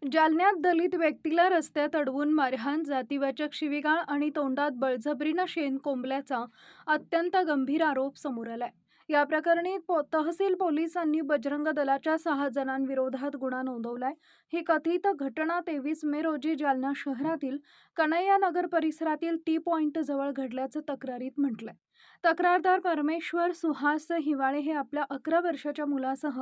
जालन्यात दलित व्यक्तीला रस्त्यात अडवून मारहाण, जातीवाचक शिवीगाळ आणि तोंडात बळजबरीनं शेण कोंबल्याचा अत्यंत गंभीर आरोप समोर आलाय. या प्रकरणी तहसील पोलिसांनी बजरंग दलाच्या 6 जणांविरोधात गुन्हा नोंदवलाय. ही कथित घटना 23 मे रोजी जालना शहरातील कन्हैया नगर परिसरातील टी पॉइंट जवळ घडल्याचं तक्रारीत म्हटलंय. तक्रारदार परमेश्वर सुहास हिवाळे हे आपल्या 11 वर्षाच्या मुलासह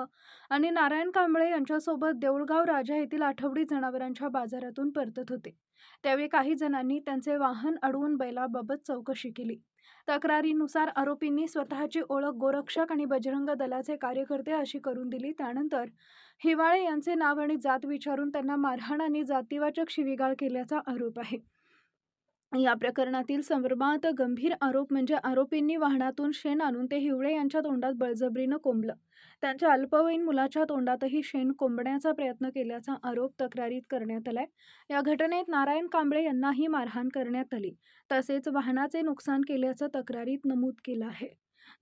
आणि नारायण कांबळे यांच्यासोबत देऊळगाव राजा येथील आठवडी जनावरांच्या बाजारातून परतत होते. त्यावेळी काही जणांनी त्यांचे वाहन अडवून बैलाबाबत चौकशी केली. तक्रारीनुसार आरोपींनी स्वतःची ओळख गोरक्षक आणि बजरंग दलाचे कार्यकर्ते अशी करून दिली. त्यानंतर हिवाळे यांचे नाव आणि जात विचारून त्यांना मारहाण आणि जातीवाचक शिवीगाळ केल्याचा आरोप आहे. या प्रकरणातील सर्वात गंभीर आरोप म्हणजे आरोपींनी वाहनातून शेण आणून ते हिवळे यांच्या तोंडात बळजबरीनं कोंबलं. त्यांच्या अल्पवयीन मुलाच्या तोंडातही शेण कोंबण्याचा प्रयत्न केल्याचा आरोप तक्रारीत करण्यात आलाय. या घटनेत नारायण कांबळे यांनाही मारहाण करण्यात आली. तसेच वाहनाचे नुकसान केल्याचं तक्रारीत नमूद केलं आहे.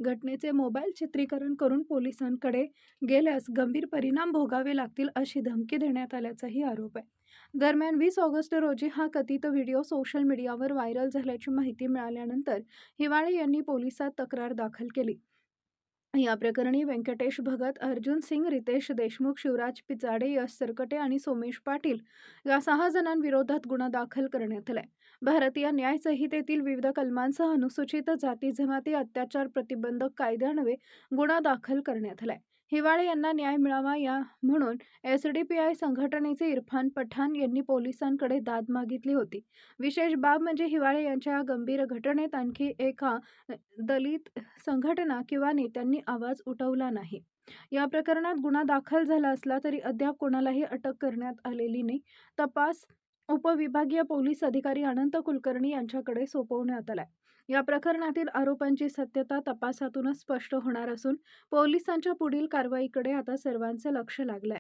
घटनेचे मोबाईल चित्रीकरण करून पोलिसांकडे गेल्यास गंभीर परिणाम भोगावे लागतील अशी धमकी देण्यात आल्याचाही आरोप आहे. दरम्यान 20 ऑगस्ट रोजी हा कथित व्हिडिओ सोशल मीडियावर व्हायरल झाल्याची माहिती मिळाल्यानंतर हिवाळे यांनी पोलिसात तक्रार दाखल केली. या प्रकरणी व्यंकटेश भगत, अर्जुन सिंग, रितेश देशमुख, शिवराज पिचाडे, यश सरकटे आणि सोमेश पाटील या 6 जणांविरोधात गुन्हा दाखल करण्यात आलाय. भारतीय न्याय संहितेतील विविध कलमांसह अनुसूचित जाती जमाती अत्याचार प्रतिबंधक कायद्यान्वये गुन्हा दाखल करण्यात आलाय. हिवाळे यांना न्याय मिळावा म्हणून एसडीपीआय संघटनेचे इरफान पठाण यांनी पोलिसांकडे दाद मागितली होती. विशेष बाब म्हणजे हिवाळे यांच्या या गंभीर घटनेत आणखी एका दलित संघटना किंवा नेत्यांनी आवाज उठवला नाही. या प्रकरणात गुन्हा दाखल झाला असला तरी अद्याप कोणालाही अटक करण्यात आलेली नाही. तपास उपविभागीय पोलीस अधिकारी अनंत कुलकर्णी यांच्याकडे सोपवण्यात आलाय. या प्रकरणातील आरोपांची सत्यता तपासातूनच स्पष्ट होणार असून पोलिसांच्या पुढील कारवाईकडे आता सर्वांचे लक्ष लागलंय.